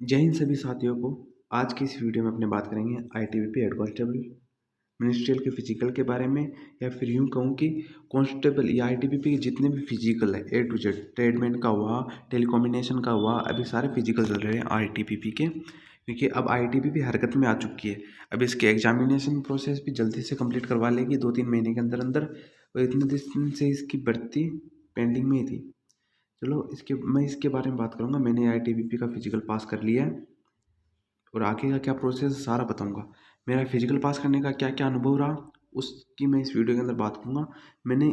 जय हिंद सभी साथियों को। आज की इस वीडियो में अपने बात करेंगे आईटीबीपी हेड कांस्टेबल मिनिस्ट्रियल के फिजिकल के बारे में, या फिर यूं कहूँ कि कांस्टेबल या आईटीबीपी के जितने भी फिजिकल है ए टू जेड, ट्रेडमैन का हुआ, टेलीकॉम्बिनेशन का हुआ, अभी सारे फिजिकल चल रहे हैं आईटीबीपी के, क्योंकि अब आईटीबीपी हरकत में आ चुकी है। अब इसके एग्जामिनेशन प्रोसेस भी जल्दी से कंप्लीट करवा लेगी 2-3 महीने के अंदर अंदर, और इतने दिन से इसकी भर्ती पेंडिंग में ही थी। चलो मैं इसके बारे में बात करूँगा। मैंने आईटीबीपी का फिजिकल पास कर लिया है और आगे का क्या प्रोसेस सारा बताऊंगा। मेरा फिजिकल पास करने का क्या क्या अनुभव रहा उसकी मैं इस वीडियो के अंदर बात करूँगा। मैंने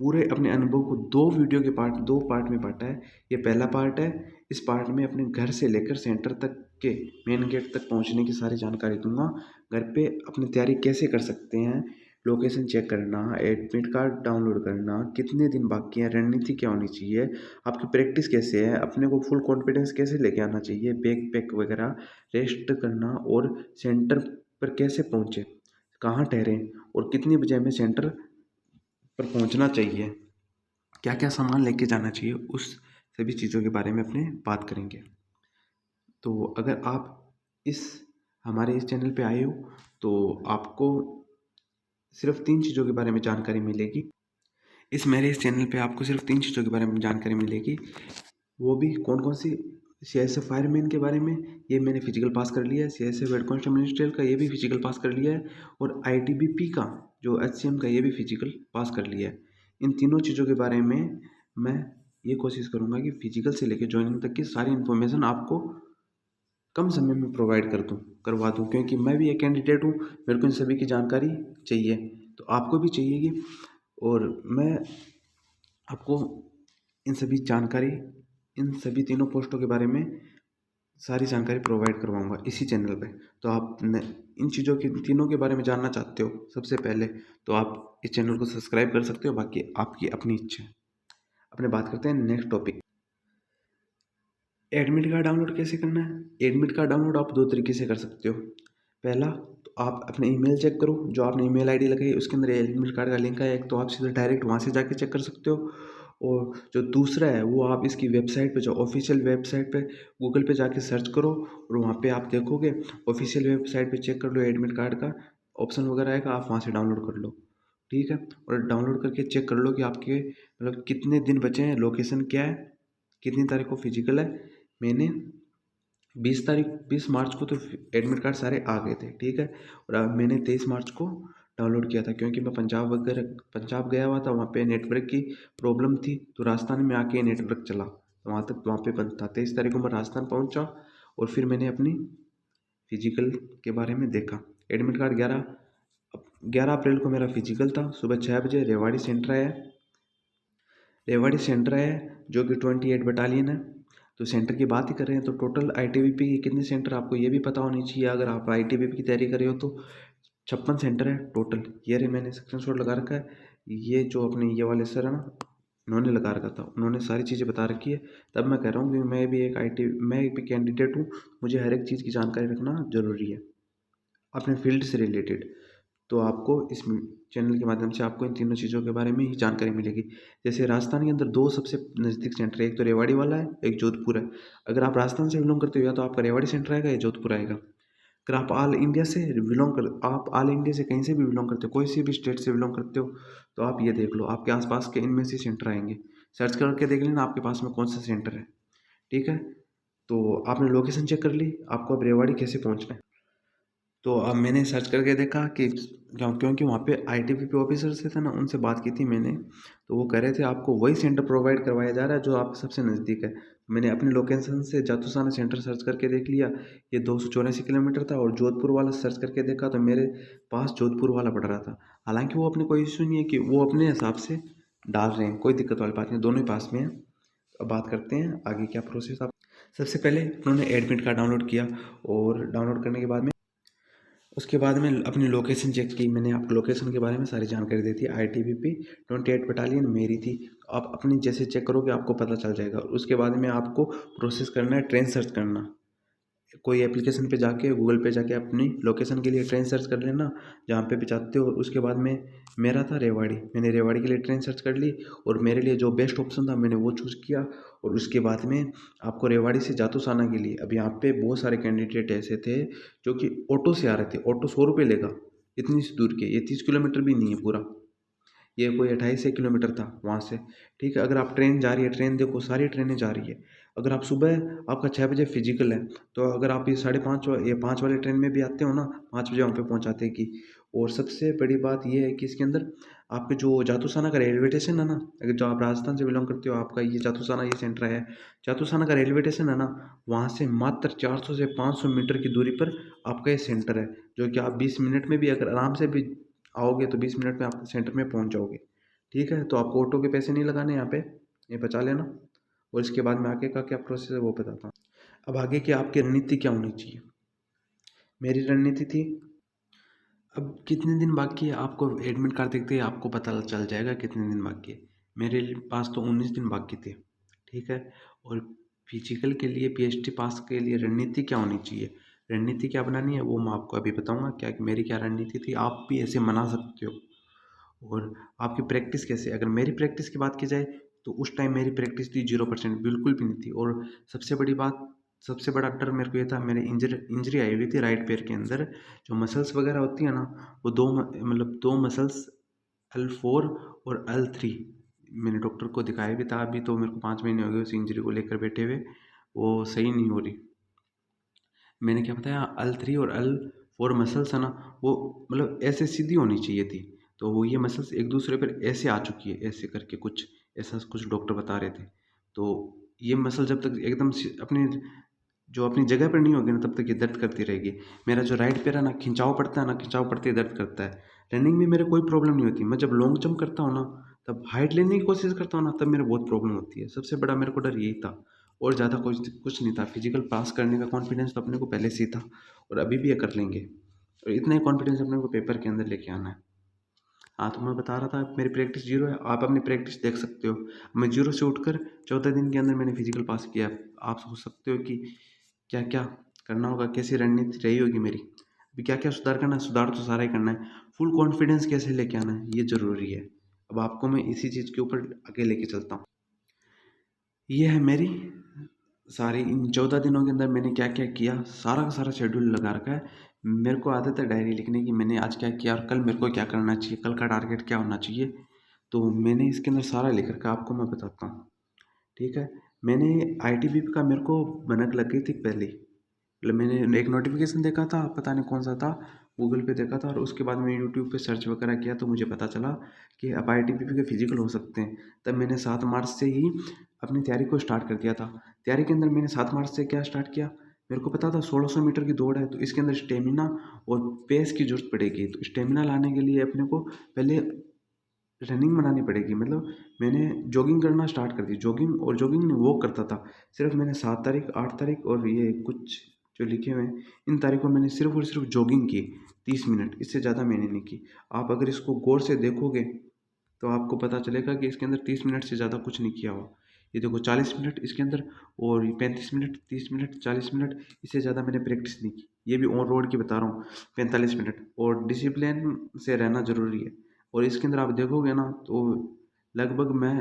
पूरे अपने अनुभव को दो पार्ट में बांटा है। ये पहला पार्ट है। इस पार्ट में अपने घर से लेकर सेंटर तक के मेन गेट तक पहुंचने की सारी जानकारी दूंगा। घर पे अपनी तैयारी कैसे कर सकते हैं, लोकेशन चेक करना, एडमिट कार्ड डाउनलोड करना, कितने दिन बाकी हैं, रणनीति क्या होनी चाहिए, आपकी प्रैक्टिस कैसे है, अपने को फुल कॉन्फिडेंस कैसे लेके आना चाहिए, बैक पैक वगैरह, रेस्ट करना, और सेंटर पर कैसे पहुँचे, कहाँ ठहरें, और कितनी बजे हमें सेंटर पर पहुँचना चाहिए, क्या क्या सामान लेके जाना चाहिए, उस सभी चीज़ों के बारे में अपने बात करेंगे। तो अगर आप इस हमारे इस चैनल पे आए हो तो आपको सिर्फ 3 चीज़ों के बारे में जानकारी मिलेगी। इस चैनल पे आपको सिर्फ 3 चीज़ों के बारे में जानकारी मिलेगी। वो भी कौन कौन सी? सीआईएसएफ फायरमैन के बारे में, ये मैंने फिजिकल पास कर लिया है। सीआईएसएफ हेड कांस्टेबल मिनिस्ट्रियल का, ये भी फिजिकल पास कर लिया है। और आईटीबीपी का जो एचसीएम का, ये भी फिजिकल पास कर लिया है। इन तीनों चीज़ों के बारे में मैं ये कोशिश करूँगा कि फिजिकल से लेकर ज्वाइनिंग तक की सारी इन्फॉर्मेशन आपको कम समय में प्रोवाइड करवा दूँ, क्योंकि मैं भी एक कैंडिडेट हूँ। मेरे को इन सभी की जानकारी चाहिए, तो आपको भी चाहिएगी। और मैं आपको इन सभी तीनों पोस्टों के बारे में सारी जानकारी प्रोवाइड करवाऊंगा इसी चैनल पे। तो आप इन चीज़ों की तीनों के बारे में जानना चाहते हो सबसे पहले, तो आप इस चैनल को सब्सक्राइब कर सकते हो। बाकी आपकी अपनी इच्छा है। अपने बात करते हैं next topic. Admit card download कैसे करना है? एडमिट कार्ड डाउनलोड आप 2 तरीके से कर सकते हो। पहला, तो आप अपने ईमेल चेक करो, जो आपने ईमेल आईडी लगाई उसके अंदर एडमिट कार्ड का लिंक है एक, तो आप सीधे डायरेक्ट वहाँ से जाके चेक कर सकते हो। और जो दूसरा है वो आप इसकी वेबसाइट पे, जो ऑफिशियल वेबसाइट पे, गूगल पे जाके सर्च करो, और वहाँ पे आप देखोगे ऑफिशियल वेबसाइट पे चेक कर लो, एडमिट कार्ड का ऑप्शन वगैरह आएगा, आप वहाँ से डाउनलोड कर लो। ठीक है। और डाउनलोड करके चेक कर लो कि आपके मतलब कितने दिन बचे हैं, लोकेशन क्या है, कितनी तारीख को फिजिकल है। मैंने 20 मार्च को तो एडमिट कार्ड सारे आ गए थे। ठीक है। और अब मैंने 23 मार्च को डाउनलोड किया था, क्योंकि मैं पंजाब गया हुआ था, वहाँ पे नेटवर्क की प्रॉब्लम थी, तो राजस्थान में आके नेटवर्क चला, तो वहाँ पे बंद था। 23 तारीख को मैं राजस्थान पहुँचा, और फिर मैंने अपनी फिजिकल के बारे में देखा। एडमिट कार्ड 11 अप्रैल को मेरा फिजिकल था। सुबह 6 बजे रेवाड़ी सेंटर है, जो कि 28 बटालियन है। तो सेंटर की बात ही कर रहे हैं, तो टोटल आईटीबीपी के कितने सेंटर आपको ये भी पता होनी चाहिए। अगर आप आईटीबीपी की तैयारी कर रहे हो तो 56 सेंटर है टोटल। ये रहे, मैंने स्क्रीनशॉट लगा रखा है। ये जो अपने ये वाले सर है ना, उन्होंने लगा रखा था, उन्होंने सारी चीज़ें बता रखी है। तब मैं कह रहा हूँ कि मैं भी कैंडिडेट हूँ, मुझे हर एक चीज़ की जानकारी रखना ज़रूरी है अपने फील्ड से रिलेटेड। तो आपको इस चैनल के माध्यम से आपको इन तीनों चीज़ों के बारे में ही जानकारी मिलेगी। जैसे राजस्थान के अंदर 2 सबसे नज़दीक सेंटर है, एक तो रेवाड़ी वाला है, एक जोधपुर है। अगर आप राजस्थान से बिलोंग करते हो, या तो आपका रेवाड़ी सेंटर आएगा या जोधपुर आएगा। अगर आप ऑल इंडिया से कहीं से भी बिलोंग करते हो, कोई सी भी स्टेट से बिलोंग करते हो, तो आप ये देख लो, आपके आसपास के इनमें से सेंटर आएंगे। सर्च करके देख लेना आपके पास में कौन सा सेंटर है। ठीक है। तो आपने लोकेशन चेक कर ली, आपको अब रेवाड़ी कैसे पहुँचना है। तो अब मैंने सर्च करके देखा कि क्योंकि वहाँ पे आईटीबीपी ऑफिसर से थे ना, उनसे बात की थी मैंने, तो वो कह रहे थे आपको वही सेंटर प्रोवाइड करवाया जा रहा है जो आपके सबसे नज़दीक है। मैंने अपनी लोकेशन से जातूसाना सेंटर सर्च करके देख लिया, ये 284 किलोमीटर था। और जोधपुर वाला सर्च करके देखा तो मेरे पास जोधपुर वाला पड़ रहा था। हालांकि वो अपने कोई इशू नहीं है, कि वो अपने हिसाब से डाल रहे हैं, कोई दिक्कत वाली बात नहीं, दोनों ही पास में है। अब बात करते हैं आगे क्या प्रोसेस। आप सबसे पहले उन्होंने एडमिट कार्ड डाउनलोड किया, और डाउनलोड करने के बाद में उसके बाद में अपनी लोकेशन चेक की। मैंने आपको लोकेशन के बारे में सारी जानकारी दी थी। आईटीबीपी 28 बटालियन मेरी थी। आप अपनी जैसे चेक करोगे आपको पता चल जाएगा। उसके बाद में आपको प्रोसेस करना है ट्रेन सर्च करना। कोई एप्लीकेशन पे जाके गूगल पे जाके अपनी लोकेशन के लिए ट्रेन सर्च कर लेना जहाँ पे भी चाहते हो। और उसके बाद में मेरा था रेवाड़ी, मैंने रेवाड़ी के लिए ट्रेन सर्च कर ली और मेरे लिए जो बेस्ट ऑप्शन था मैंने वो चूज़ किया। और उसके बाद में आपको रेवाड़ी से जातूसाना के लिए, अब यहाँ पे बहुत सारे कैंडिडेट ऐसे थे जो कि ऑटो से आ रहे थे। ऑटो 100 रुपये लेगा इतनी सी दूर के, ये 30 किलोमीटर भी नहीं है पूरा, ये कोई 28 किलोमीटर था वहाँ से। ठीक है, अगर आप ट्रेन जा रही है, ट्रेन देखो सारी ट्रेनें जा रही है। अगर आप सुबह आपका 6 बजे फिजिकल है तो अगर आप ये 5:30 या 5 वाले ट्रेन में भी आते हो ना, 5 बजे वहाँ पे पहुँचाते की। और सबसे बड़ी बात ये है कि इसके अंदर आपके जो जातूसाना का रेलवे स्टेशन है ना, अगर जो आप राजस्थान से बिलोंग करते हो, आपका ये जातूसाना ये सेंटर है, जातूसाना का रेलवे स्टेशन है ना, वहाँ से मात्र 400 से 500 मीटर की दूरी पर आपका ये सेंटर है। जो कि आप 20 मिनट में भी अगर आराम से भी आओगे तो 20 मिनट में आप सेंटर में पहुंच जाओगे। ठीक है, तो आपको ऑटो के पैसे नहीं लगाने यहाँ पे, ये बचा लेना। और इसके बाद में आगे का क्या प्रोसेस है वो बताता हूँ। अब आगे की आपकी रणनीति क्या होनी चाहिए। मेरी रणनीति थी, अब कितने दिन बाकी है आपको एडमिट कार्ड देखते ही आपको पता चल जाएगा कितने दिन बाकी है। मेरे पास तो 19 दिन बाकी थे। ठीक है, और फिजिकल के लिए पीएचडी पास के लिए रणनीति क्या होनी चाहिए, रणनीति क्या बनानी है वो मैं आपको अभी बताऊंगा। क्या मेरी क्या रणनीति थी, आप भी ऐसे बना सकते हो। और आपकी प्रैक्टिस कैसे, अगर मेरी प्रैक्टिस की बात की जाए तो उस टाइम मेरी प्रैक्टिस थी 0%, बिल्कुल भी नहीं थी। और सबसे बड़ी बात, सबसे बड़ा डर मेरे को ये था, मेरे इंजरी आई हुई थी राइट पैर के अंदर। जो मसल्स वगैरह होती है ना, वो मतलब दो मसल्स L4 और L3, मैंने डॉक्टर को दिखाया भी था। अभी तो मेरे को 5 महीने हो गए उस इंजरी को लेकर बैठे हुए, वो सही नहीं हो रही। मैंने क्या बताया, L3 और L4 मसल्स है ना, वो मतलब ऐसे सीधी होनी चाहिए थी। तो वो ये मसल्स एक दूसरे पर ऐसे आ चुकी है, ऐसे करके कुछ ऐसा कुछ डॉक्टर बता रहे थे। तो ये मसल जब तक एकदम अपनी जो अपनी जगह पर नहीं होगी ना, तब तक ये दर्द करती रहेगी। मेरा जो राइट पैर है ना, खिंचाव पड़ता है ना, खिंचाव पड़ते ही दर्द करता है। रनिंग में मेरे कोई प्रॉब्लम नहीं होती, मैं जब लॉन्ग जंप करता हूँ ना, तब हाइट लेने की कोशिश करता हूँ ना, तब मेरे बहुत प्रॉब्लम होती है। सबसे बड़ा मेरे को डर यही था, और ज़्यादा कुछ कुछ नहीं था। फिजिकल पास करने का कॉन्फिडेंस तो अपने को पहले से ही था, और अभी भी ये कर लेंगे। और इतना ही कॉन्फिडेंस अपने को पेपर के अंदर लेके आना है। हाँ, तो मैं बता रहा था मेरी प्रैक्टिस 0 है, आप अपनी प्रैक्टिस देख सकते हो। मैं 0 से उठकर 14 दिन के अंदर मैंने फिजिकल पास किया। आप सोच सकते हो कि क्या क्या करना होगा, कैसी रणनीति रही होगी मेरी। अभी क्या क्या सुधार करना है, सुधार तो सारा ही करना है। फुल कॉन्फिडेंस कैसे लेके आना है ये ज़रूरी है। अब आपको मैं इसी चीज़ के ऊपर आगे लेके चलता हूँ। ये है मेरी सारी, इन 14 दिनों के अंदर मैंने क्या क्या किया, सारा का सारा शेड्यूल लगा रखा है। मेरे को आदत है डायरी लिखने की, मैंने आज क्या किया और कल मेरे को क्या करना चाहिए, कल का टारगेट क्या होना चाहिए। तो मैंने इसके अंदर सारा लिख रखा है, आपको मैं बताता हूँ। ठीक है, मैंने ITBP का मेरे को भनक लग गई थी पहले। मतलब मैंने एक नोटिफिकेशन देखा था, पता नहीं कौन सा था, गूगल पे देखा था, और उसके बाद मैंने यूट्यूब पे सर्च वगैरह किया तो मुझे पता चला कि अब ITBP के फिजिकल हो सकते हैं। तब मैंने 7 मार्च से ही अपनी तैयारी को स्टार्ट कर दिया था। तैयारी के अंदर मैंने 7 मार्च से क्या स्टार्ट किया, मेरे को पता था 1600 मीटर की दौड़ है, तो इसके अंदर स्टेमिना और पेस की जरूरत पड़ेगी। तो स्टेमिना लाने के लिए अपने को पहले रनिंग बनानी पड़ेगी। मतलब मैंने जॉगिंग करना स्टार्ट कर दी, जॉगिंग और जॉगिंग नहीं वॉक करता था। सिर्फ मैंने 7 तारीख, 8 तारीख और ये कुछ जो लिखे हुए हैं, इन तारीखों मैंने सिर्फ और सिर्फ जॉगिंग की 30 मिनट, इससे ज़्यादा मैंने नहीं की। आप अगर इसको गौर से देखोगे तो आपको पता चलेगा कि इसके अंदर 30 मिनट से ज़्यादा कुछ नहीं किया हुआ। ये देखो 40 मिनट इसके अंदर, और ये 35 मिनट, 30 मिनट, 40 मिनट, इससे ज़्यादा मैंने प्रैक्टिस नहीं की। ये भी ऑन रोड की बता रहा हूँ, 45 मिनट। और डिसिप्लिन से रहना ज़रूरी है। और इसके अंदर आप देखोगे ना तो लगभग मैं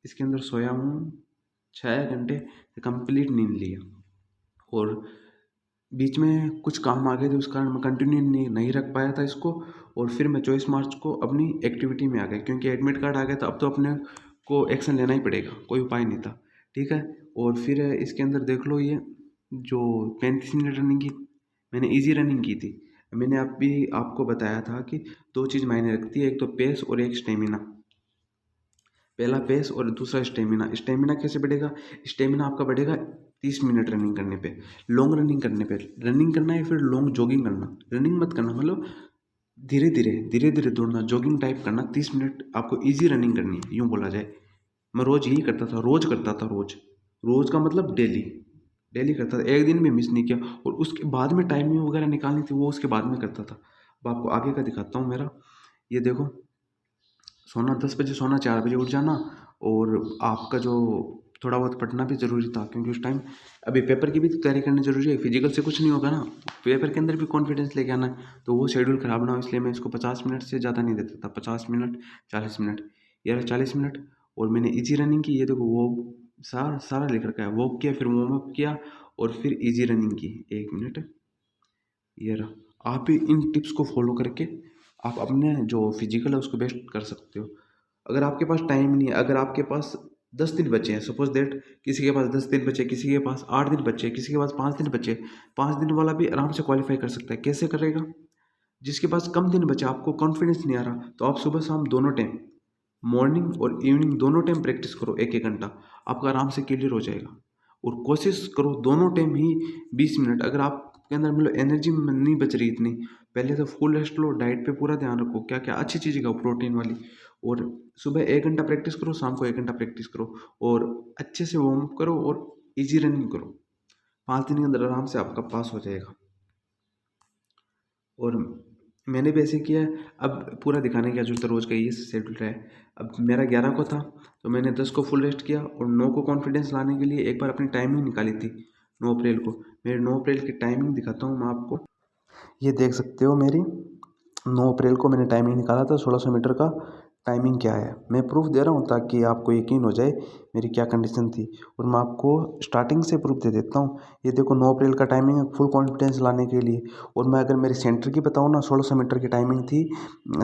इसके अंदर सोया हूँ 6 घंटे, कंप्लीट नींद लिया। और बीच में कुछ काम आ गए थे, उस कारण मैं कंटिन्यू नहीं रख पाया था इसको। और फिर मैं 24 मार्च को अपनी एक्टिविटी में आ गया, क्योंकि एडमिट कार्ड आ गया था। अब तो अपने को एक्शन लेना ही पड़ेगा, कोई उपाय नहीं था। ठीक है, और फिर इसके अंदर देख लो, ये जो 35 मिनट रनिंग की, मैंने इजी रनिंग की थी। मैंने अभी आपको बताया था कि दो चीज़ मायने रखती है, एक तो पेस और एक स्टेमिना। पहला पेस और दूसरा स्टेमिना। स्टेमिना कैसे बढ़ेगा, स्टेमिना आपका बढ़ेगा 30 मिनट रनिंग करने पे, लॉन्ग रनिंग करने पे। रनिंग करना है फिर लॉन्ग जॉगिंग करना, रनिंग मत करना, मतलब धीरे धीरे दौड़ना, जॉगिंग टाइप करना। 30 मिनट आपको इजी रनिंग करनी है, यूँ बोला जाए। मैं रोज़ यही करता था, रोज़ करता था, रोज़। रोज़ का मतलब डेली, डेली करता था, एक दिन भी मिस नहीं किया। और उसके बाद में टाइमिंग वगैरह निकालनी थी, वो उसके बाद में करता था। अब आपको आगे का दिखाता हूँ मेरा। ये देखो, सोना 10 बजे सोना, 4 बजे उठ जाना। और आपका जो थोड़ा बहुत पढ़ना भी ज़रूरी था, क्योंकि उस टाइम अभी पेपर की भी तो तैयारी करनी ज़रूरी है। फिजिकल से कुछ नहीं होगा ना, पेपर के अंदर भी कॉन्फिडेंस लेके आना है, तो वो शेड्यूल ख़राब ना हो इसलिए मैं इसको 50 मिनट से ज़्यादा नहीं देता था। 50 मिनट, 40 मिनट, यार 40 मिनट। और मैंने ईजी रनिंग की, ये देखो वो सारा सारा लिख रखा है। वॉक किया, फिर वार्म अप किया और फिर ईजी रनिंग की। 1 मिनट, ये रहा। आप भी इन टिप्स को फॉलो करके आप अपने जो फिजिकल है उसको बेस्ट कर सकते हो। अगर आपके पास टाइम नहीं है, अगर आपके पास 10 दिन बचे हैं, सपोज दैट किसी के पास 10 दिन बचे, किसी के पास 8 दिन बचे, किसी के पास 5 दिन बचे, 5 दिन वाला भी आराम से क्वालिफाई कर सकता है। कैसे करेगा? जिसके पास कम दिन बचे, आपको कॉन्फिडेंस नहीं आ रहा, तो आप सुबह शाम दोनों टाइम, मॉर्निंग और इवनिंग दोनों टाइम प्रैक्टिस करो 1-1 घंटा, आपका आराम से क्लियर हो जाएगा। और कोशिश करो दोनों टाइम ही 20 मिनट। अगर आपके अंदर मतलब एनर्जी नहीं बच रही इतनी, पहले तो फुल रेस्ट लो, डाइट पे पूरा ध्यान रखो, क्या क्या अच्छी चीज़ें खाओ प्रोटीन वाली, और सुबह 1 घंटा प्रैक्टिस करो, शाम को 1 घंटा प्रैक्टिस करो, और अच्छे से वार्म अप करो और ईजी रनिंग करो। 5 दिन के अंदर आराम से आपका पास हो जाएगा। और मैंने भी ऐसे किया है। अब पूरा दिखाने की क्या जरूरत है, रोज़ का ये शेड्यूल रहा है। अब मेरा 11 को था, तो मैंने 10 को फुल रेस्ट किया और 9 को कॉन्फिडेंस लाने के लिए एक बार अपनी टाइमिंग निकाली थी। 9 अप्रैल को मेरे 9 अप्रैल की टाइमिंग दिखाता हूँ मैं आपको। ये देख सकते हो मेरी 9 अप्रैल को मैंने टाइमिंग निकाला था 1600 मीटर का। टाइमिंग क्या है मैं प्रूफ दे रहा हूँ ताकि आपको यकीन हो जाए मेरी क्या कंडीशन थी। और मैं आपको स्टार्टिंग से प्रूफ दे देता हूँ। ये देखो 9 अप्रैल का टाइमिंग है फुल कॉन्फिडेंस लाने के लिए। और मैं अगर मेरे सेंटर की बताऊँ ना, 1600 मीटर की टाइमिंग थी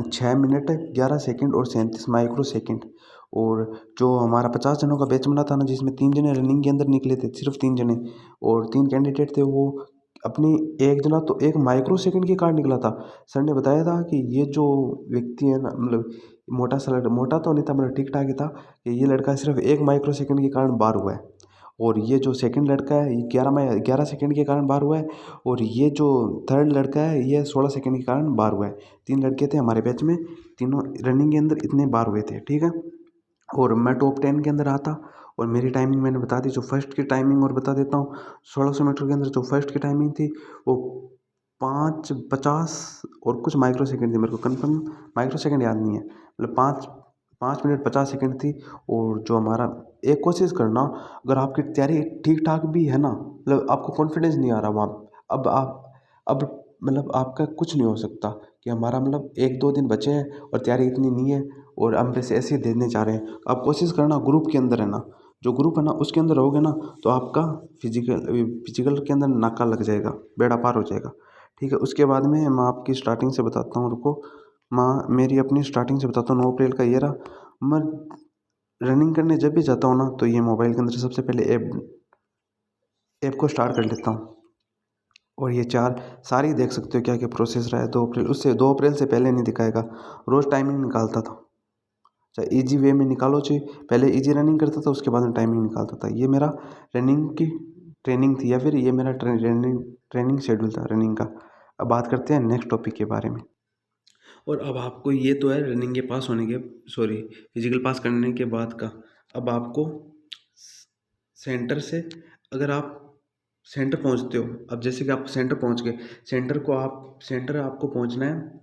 6 मिनट 11 सेकेंड और 37 माइक्रो सेकेंड। और जो हमारा 50 जनों का बैच बना था ना, जिसमें 3 जने रनिंग के अंदर निकले थे, सिर्फ 3 जने, और 3 कैंडिडेट थे, वो अपनी एक जना तो 1 माइक्रो सेकंड के कारण निकला था। सर ने बताया था कि ये जो व्यक्ति है ना, मतलब मोटा सा मोटा तो नहीं था, मतलब ठीक ठाक ही था, कि ये लड़का सिर्फ 1 माइक्रो सेकंड के कारण बाहर हुआ है। और ये जो सेकंड लड़का है ये 11 सेकंड के कारण बाहर हुआ है। और ये जो थर्ड लड़का है ये 16 सेकंड के कारण बाहर हुआ है। 3 लड़के थे हमारे बैच में, तीनों रनिंग के अंदर इतने बाहर हुए थे, ठीक है। और मैं टॉप 10 के अंदर आता। और मेरी टाइमिंग मैंने बता दी, जो फर्स्ट की टाइमिंग और बता देता हूँ। 1600 मीटर के अंदर जो फर्स्ट की टाइमिंग थी वो 5:50 और कुछ माइक्रो सेकंड थी, मेरे को कंफर्म माइक्रो सेकंड याद नहीं है, मतलब 5 मिनट 50 सेकंड थी। और जो हमारा, एक कोशिश करना, अगर आपकी तैयारी ठीक ठाक भी है ना, मतलब आपको कॉन्फिडेंस नहीं आ रहा वहाँ, अब मतलब आपका कुछ नहीं हो सकता कि हमारा मतलब 1-2 दिन बचे हैं और तैयारी इतनी नहीं है और हम वैसे ऐसे ही देने चाह रहे हैं। आप कोशिश करना ग्रुप के अंदर है ना, जो ग्रुप है ना उसके अंदर रहोगे ना, तो आपका फिजिकल के अंदर नाका लग जाएगा, बेड़ा पार हो जाएगा, ठीक है। उसके बाद में मैं आपकी स्टार्टिंग से बताता हूँ, रुको। मैं मेरी अपनी स्टार्टिंग से बताता हूँ। 9 अप्रैल का ये रहा। मैं रनिंग करने जब भी जाता हूँ ना, तो ये मोबाइल के अंदर सबसे पहले ऐप को स्टार्ट कर लेता हूँ। और ये 4 सारी देख सकते हो क्या क्या प्रोसेस रहा है। 2 अप्रैल, उससे 2 अप्रैल से पहले नहीं दिखाएगा। रोज़ टाइमिंग निकालता था, चाहे ईजी वे में निकालो, चाहे पहले ईजी रनिंग करता था उसके बाद में टाइमिंग निकालता था। ये मेरा रनिंग की ट्रेनिंग थी, या फिर ये मेरा ट्रेनिंग शेड्यूल था रनिंग का। अब बात करते हैं नेक्स्ट टॉपिक के बारे में। और अब आपको ये तो है रनिंग के पास होने के, सॉरी, फिजिकल पास करने के बाद का। अब आपको सेंटर से, अगर आप सेंटर पहुंचते हो, अब जैसे कि आप सेंटर पहुंच गए, सेंटर आपको पहुंचना है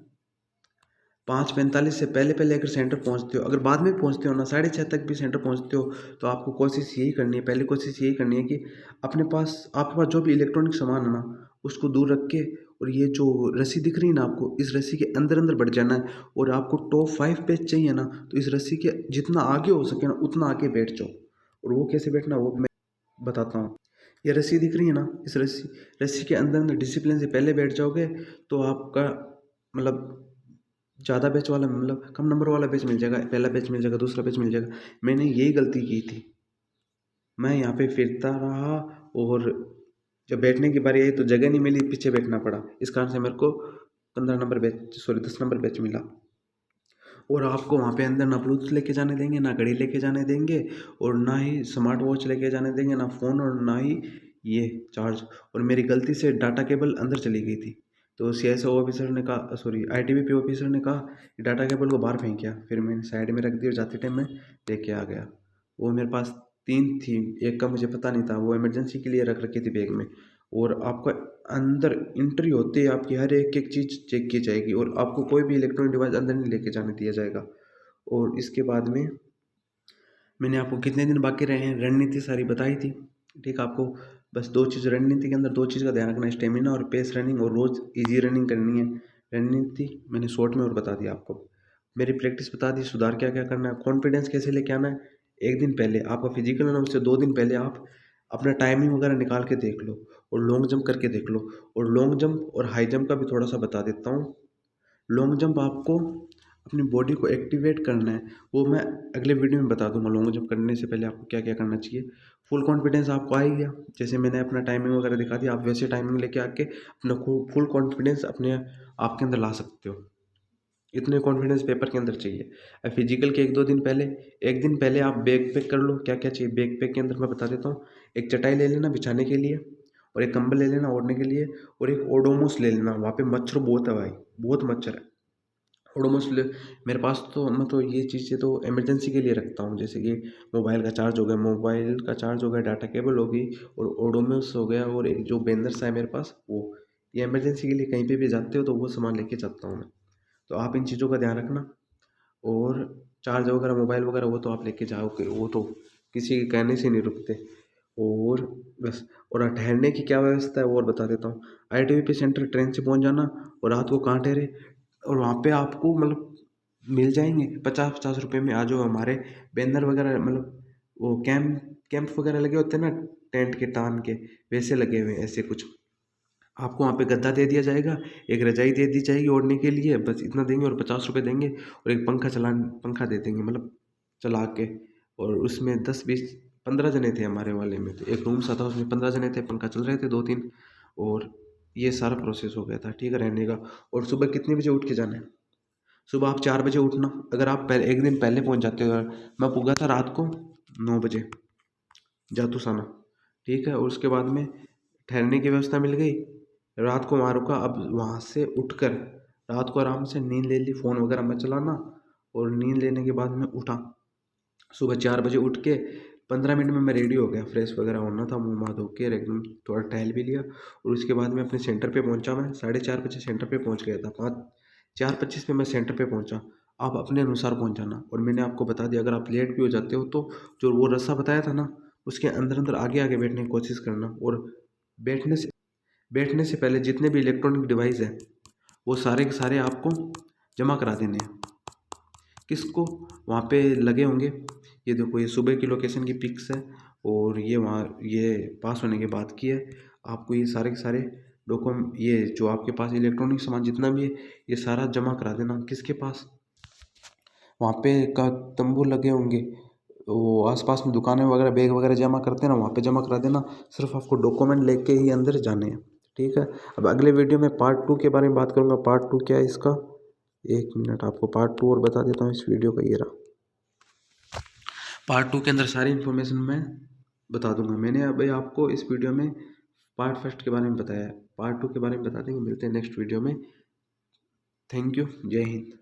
5:45 से पहले पहले। अगर सेंटर पहुंचते हो, अगर बाद में पहुंचते हो ना, 6:30 तक भी सेंटर पहुंचते हो, तो आपको कोशिश यही करनी है, पहली कोशिश यही करनी है कि आपके पास जो भी इलेक्ट्रॉनिक सामान है ना, उसको दूर रख के, और ये जो रस्सी दिख रही है ना आपको, इस रस्सी के अंदर अंदर बढ़ जाना है। और आपको टॉप 5 पेज चाहिए ना, तो इस रस्सी के जितना आगे हो सके ना उतना आगे बैठ जाओ। और वो कैसे बैठना वो मैं बताता हूँ। ये रस्सी दिख रही है ना, इस रस्सी रस्सी के अंदर अंदर डिसिप्लिन से पहले बैठ जाओगे, तो आपका मतलब ज़्यादा बैच वाला, मतलब कम नंबर वाला बैच मिल जाएगा, पहला बैच मिल जाएगा, दूसरा बैच मिल जाएगा। मैंने यही गलती की थी, मैं यहाँ पे फिरता रहा, और जब बैठने की बारी आई तो जगह नहीं मिली, पीछे बैठना पड़ा। इस कारण से मेरे को 15 number batch, sorry 10 number batch मिला। और आपको वहाँ पे अंदर ना ब्लूटूथ लेके जाने देंगे, ना घड़ी लेके जाने देंगे, और ना ही स्मार्ट वॉच लेके जाने देंगे, ना फ़ोन, और ना ही ये चार्ज। और मेरी गलती से डाटा केबल अंदर चली गई थी, तो CSO ऑफिसर ने कहा, सॉरी ITBP ऑफिसर ने कहा कि डाटा केबल को बाहर फेंकिया। फिर मैंने साइड में रख दी और जाते टाइम मैं लेके आ गया। वो मेरे पास 3 थी, एक का मुझे पता नहीं था, वो इमरजेंसी के लिए रख रखी थी बैग में। और आपका अंदर एंट्री होते ही आपकी हर एक एक चीज़ चेक की जाएगी, और आपको कोई भी इलेक्ट्रॉनिक डिवाइस अंदर नहीं लेके जाने दिया जाएगा। और इसके बाद में मैंने आपको कितने दिन बाकी रहे हैं रणनीति सारी बताई थी। ठीक, आपको बस 2 चीज़ रणनीति के अंदर 2 चीज़ का ध्यान रखना है, स्टेमिना और पेस रनिंग, और रोज़ ईजी रनिंग करनी है। रणनीति मैंने शॉर्ट में और बता दिया आपको, मेरी प्रैक्टिस बता दी, सुधार क्या क्या करना है, कॉन्फिडेंस कैसे लेके आना है। एक दिन पहले आपका फिजिकल है ना, उससे 2 दिन पहले आप अपना टाइमिंग वगैरह निकाल के देख लो और लॉन्ग जंप करके देख लो। और लॉन्ग जंप और हाई जंप का भी थोड़ा सा बता देता हूँ। लॉन्ग जंप आपको अपनी बॉडी को एक्टिवेट करना है, वो मैं अगले वीडियो में बता दूंगा। लॉन्ग जंप करने से पहले आपको क्या क्या करना चाहिए। फुल कॉन्फिडेंस आपको आ ही गया, जैसे मैंने अपना टाइमिंग वगैरह दिखा दिया, आप वैसे टाइमिंग लेके आके अपना फुल कॉन्फिडेंस अपने आपके अंदर ला सकते हो। इतने कॉन्फिडेंस पेपर के अंदर चाहिए। अब फिजिकल के 1-2 दिन पहले, एक दिन पहले आप बैग पैक कर लो। क्या क्या चाहिए बैग पैक के अंदर मैं बता देता हूँ। एक चटाई ले लेना बिछाने के लिए, और एक कंबल ले लेना ओढ़ने के लिए, और एक ओडोमोस ले लेना। वहाँ पे मच्छर बहुत है भाई, बहुत मच्छर है। ओडोमोस ले मेरे पास तो, मैं तो ये चीज़ें तो इमरजेंसी के लिए रखता हूँ, जैसे कि मोबाइल का चार्ज हो गया, डाटा केबल हो गई, और ओडोमोस हो गया, और एक जो बैंडर्स है मेरे पास वो। ये इमरजेंसी के लिए कहीं पे भी जाते हो तो वो सामान लेके जाता हूँ मैं। तो आप इन चीज़ों का ध्यान रखना। और चार्ज वगैरह मोबाइल वगैरह वो तो आप लेके जाओगे, वो तो किसी के कहने से नहीं रुकते। और बस, और ठहरने की क्या व्यवस्था है वो और बता देता हूँ। आईटीबीपी सेंटर ट्रेन से पहुँच जाना, और रात को कहाँ ठहरे, और वहाँ पे आपको मतलब मिल जाएंगे 50-50 रुपये में। आ जाओ, हमारे बैनर वगैरह मतलब वो कैंप वगैरह लगे होते हैं ना, टेंट के तान के, वैसे लगे हुए हैं ऐसे कुछ। आपको वहाँ पे गद्दा दे दिया जाएगा, एक रजाई दे दी जाएगी ओढ़ने के लिए, बस इतना देंगे, और 50 रुपये देंगे, और एक पंखा दे देंगे, मतलब चला के। और उसमें 10-20-15 जने थे हमारे वाले में, तो एक रूम सा था, उसमें 15 जने थे, पंखा चल रहे थे 2-3। और ये सारा प्रोसेस हो गया था, ठीक है, रहने का। और सुबह कितने बजे उठ के जाना है, सुबह आप 4 बजे उठना। अगर आप पहले एक दिन पहले पहुँच जाते हो, मैं पुगा था रात को 9 बजे जातूसाना, ठीक है। और उसके बाद में ठहरने की व्यवस्था मिल गई, रात को वहाँ रुका। अब वहाँ से उठकर रात को आराम से नींद ले ली, फ़ोन वगैरह मत चलाना। और नींद लेने के बाद में उठा, सुबह 4 बजे उठ के 15 मिनट में मैं रेडी हो गया, फ्रेश वगैरह होना था, मुँह हाथ धो के एकदम थोड़ा टहल भी लिया। और उसके बाद में अपने सेंटर पे पहुँचा। मैं 4:30 बजे सेंटर पे पहुँच गया था, 4:25 पे मैं सेंटर पे पहुँचा। आप अपने अनुसार पहुँच जाना। और मैंने आपको बता दिया, अगर आप लेट भी हो जाते हो तो जो वो रास्ता बताया था ना, उसके अंदर अंदर आगे आगे बैठने की कोशिश करना। और बैठने से बैठने से पहले जितने भी इलेक्ट्रॉनिक डिवाइस हैं वो सारे के सारे आपको जमा करा देने हैं। किसको, वहाँ पे लगे होंगे, ये देखो, ये सुबह की लोकेशन की पिक्स है, और ये वहाँ ये पास होने के बाद की है। आपको ये सारे के सारे ये जो आपके पास इलेक्ट्रॉनिक सामान जितना भी है, ये सारा जमा करा देना। किसके पास, वहाँ पे का तंबू लगे होंगे, वो आसपास में दुकानें वगैरह बैग वगैरह जमा करते हैं ना, वहाँ पे जमा करा देना। सिर्फ आपको डॉक्यूमेंट लेके ही अंदर जाने हैं, ठीक है। अब अगले वीडियो में पार्ट 2 के बारे में बात करूँगा। पार्ट 2 क्या है इसका, 1 मिनट, आपको पार्ट 2 और बता देता हूँ। इस वीडियो का ये रहा पार्ट 2 के अंदर सारी इन्फॉर्मेशन मैं बता दूंगा। मैंने अभी आपको इस वीडियो में पार्ट फर्स्ट के बारे में बताया है, पार्ट 2 के बारे में बता देंगे। मिलते हैं नेक्स्ट वीडियो में। थैंक यू, जय हिंद।